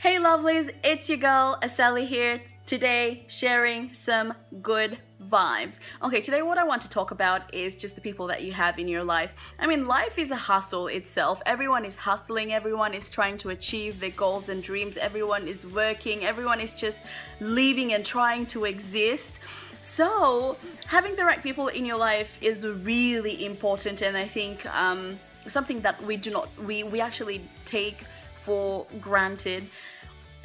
Hey lovelies, it's your girl Asali here, today sharing some good vibes. Okay, today what I want to talk about is just the people that you have in your life. I mean, life is a hustle itself. Everyone is hustling, everyone is trying to achieve their goals and dreams, everyone is working, everyone is just living and trying to exist. So having the right people in your life is really important, and I think something that we actually take for granted.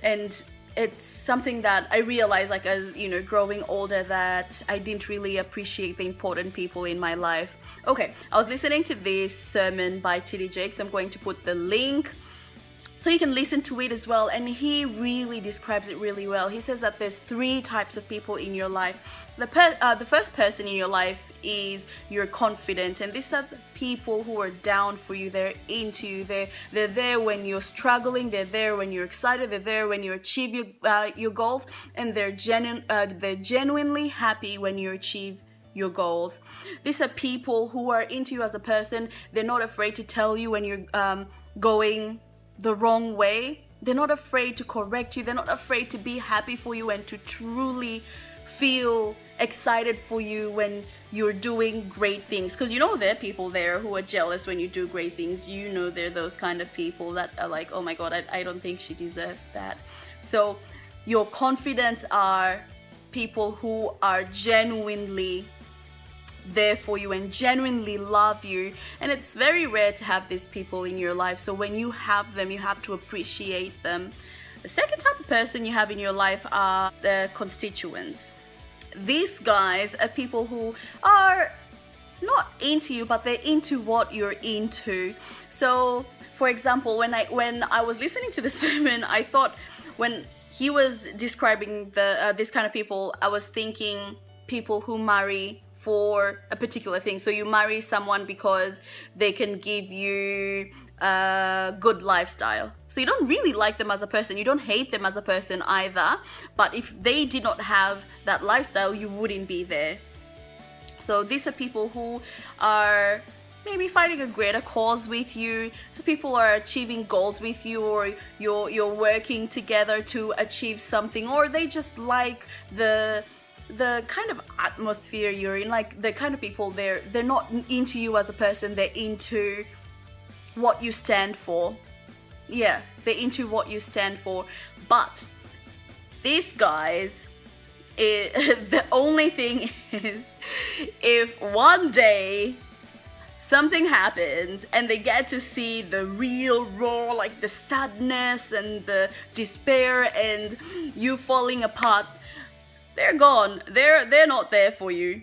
And it's something that I realized, like, as you know, growing older, that I didn't really appreciate the important people in my life. Okay, I was listening to this sermon by T.D. Jakes. I'm going to put the link so you can listen to it as well, and he really describes it really well. He says that there's three types of people in your life. So the first person in your life is your confidant, and these are the people who are down for you. They're into you. They're there when you're struggling. They're there when you're excited. They're there when you achieve your goals, and they're genuinely happy when you achieve your goals. These are people who are into you as a person. They're not afraid to tell you when you're going the wrong way. They're not afraid to correct you. They're not afraid to be happy for you and to truly feel excited for you when you're doing great things. Because you know there are people there who are jealous when you do great things. You know they're those kind of people that are like, oh my god, I don't think she deserved that. So your confidence are people who are genuinely there for you and genuinely love you, and it's very rare to have these people in your life. So when you have them, you have to appreciate them. The second type of person you have in your life are the constituents. These guys are people who are not into you, but they're into what you're into. So for example, when I was listening to the sermon, I thought, when he was describing this kind of people, I was thinking people who marry for a particular thing. So you marry someone because they can give you a good lifestyle. So you don't really like them as a person, you don't hate them as a person either, but if they did not have that lifestyle, you wouldn't be there. So these are people who are maybe fighting a greater cause with you. So people are achieving goals with you, or you're working together to achieve something, or they just like the kind of atmosphere you're in. Like, the kind of people, they're not into you as a person, they're into what you stand for. Yeah, they're into what you stand for. But these guys, the only thing is, if one day something happens and they get to see the real raw, like the sadness and the despair and you falling apart, they're gone. They're not there for you,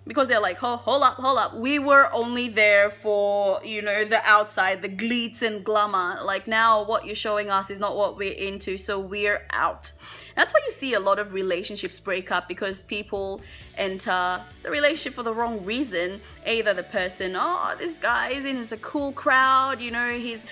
because they're like, oh, hold up, we were only there for, you know, the outside, the glitz and glamour. Like, now what you're showing us is not what we're into, so we're out. That's why you see a lot of relationships break up, because people enter the relationship for the wrong reason. Either the person, oh, this guy is in a cool crowd, you know, he's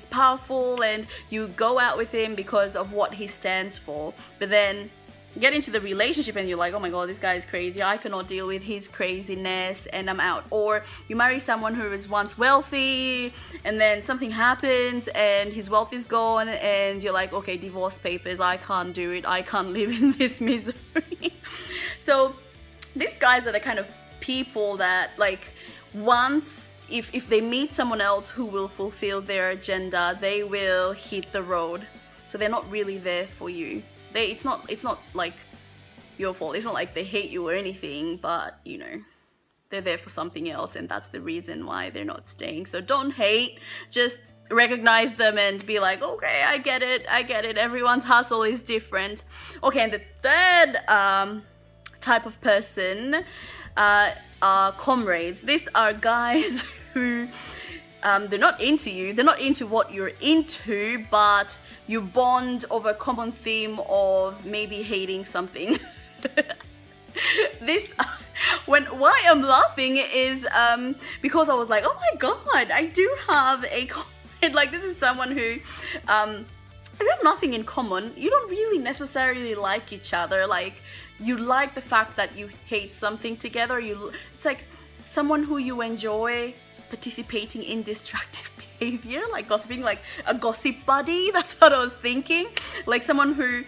powerful, and you go out with him because of what he stands for. But then get into the relationship and you're like, oh my god, this guy is crazy, I cannot deal with his craziness, and I'm out. Or you marry someone who was once wealthy, and then something happens and his wealth is gone, and you're like, okay, divorce papers, I can't do it, I can't live in this misery. So these guys are the kind of people that, like, once if they meet someone else who will fulfill their agenda, they will hit the road. So they're not really there for you. It's not like your fault. It's not like they hate you or anything, but you know, they're there for something else, and that's the reason why they're not staying. So don't hate, just recognize them and be like, okay, I get it, everyone's hustle is different. Okay, and the third type of person are comrades. These are guys who they're not into you, they're not into what you're into, but you bond over a common theme of maybe hating something. Why I'm laughing is because I was like, oh my god, I do have a comrade. Like, this is someone who you have nothing in common, you don't really necessarily like each other, like, you like the fact that you hate something together. It's like someone who you enjoy participating in destructive behavior. behavior, like gossiping, like a gossip buddy. That's what I was thinking. Like someone who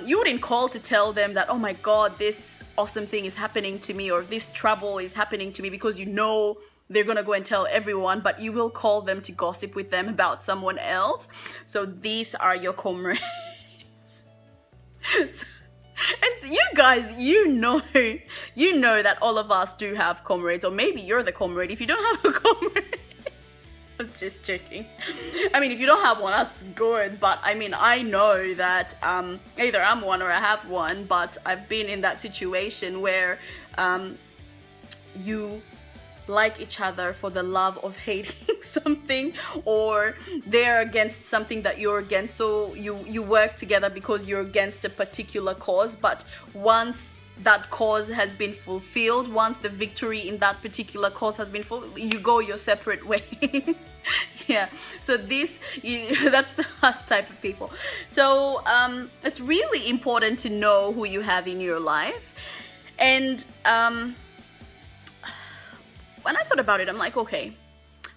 you wouldn't call to tell them that, oh my God, this awesome thing is happening to me, or this trouble is happening to me, because you know they're gonna go and tell everyone, but you will call them to gossip with them about someone else. So these are your comrades. And you guys, you know that all of us do have comrades, or maybe you're the comrade if you don't have a comrade. I'm just joking. I mean, if you don't have one, that's good. But I mean, I know that either I'm one or I have one, but I've been in that situation where you like each other for the love of hating something, or they're against something that you're against, so you work together because you're against a particular cause. But once that cause has been fulfilled, once the victory in that particular cause has been fulfilled, you go your separate ways. Yeah, so that's the last type of people. So it's really important to know who you have in your life. And when I thought about it, I'm like, okay,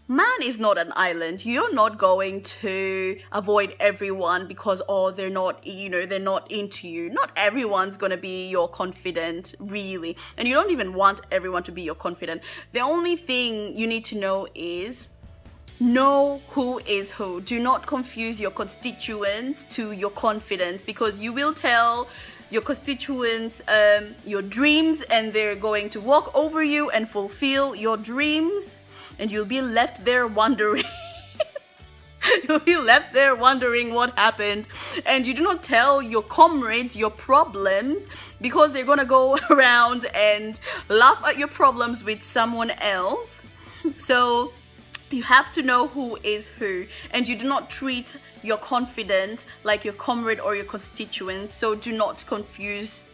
man is not an island. You're not going to avoid everyone because, oh, they're not into you. Not everyone's going to be your confidant, really. And you don't even want everyone to be your confidant. The only thing you need to know is know who is who. Do not confuse your constituents to your confidants, because you will tell your constituents your dreams, and they're going to walk over you and fulfill your dreams, and you'll be left there wondering. You'll be left there wondering what happened. And you do not tell your comrades your problems, because they're gonna go around and laugh at your problems with someone else. So you have to know who is who, and you do not treat your confidant like your comrade or your constituent. So do not confuse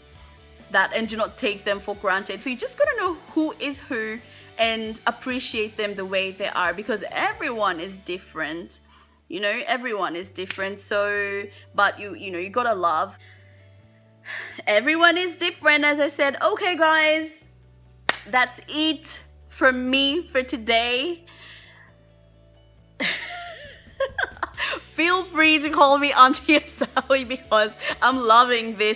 that, and do not take them for granted. So you just gotta know who is who and appreciate them the way they are, because everyone is different. Everyone is different. So, but you gotta love. Everyone is different, as I said. Okay, guys, that's it from me for today. Feel free to call me Auntie Sally, because I'm loving this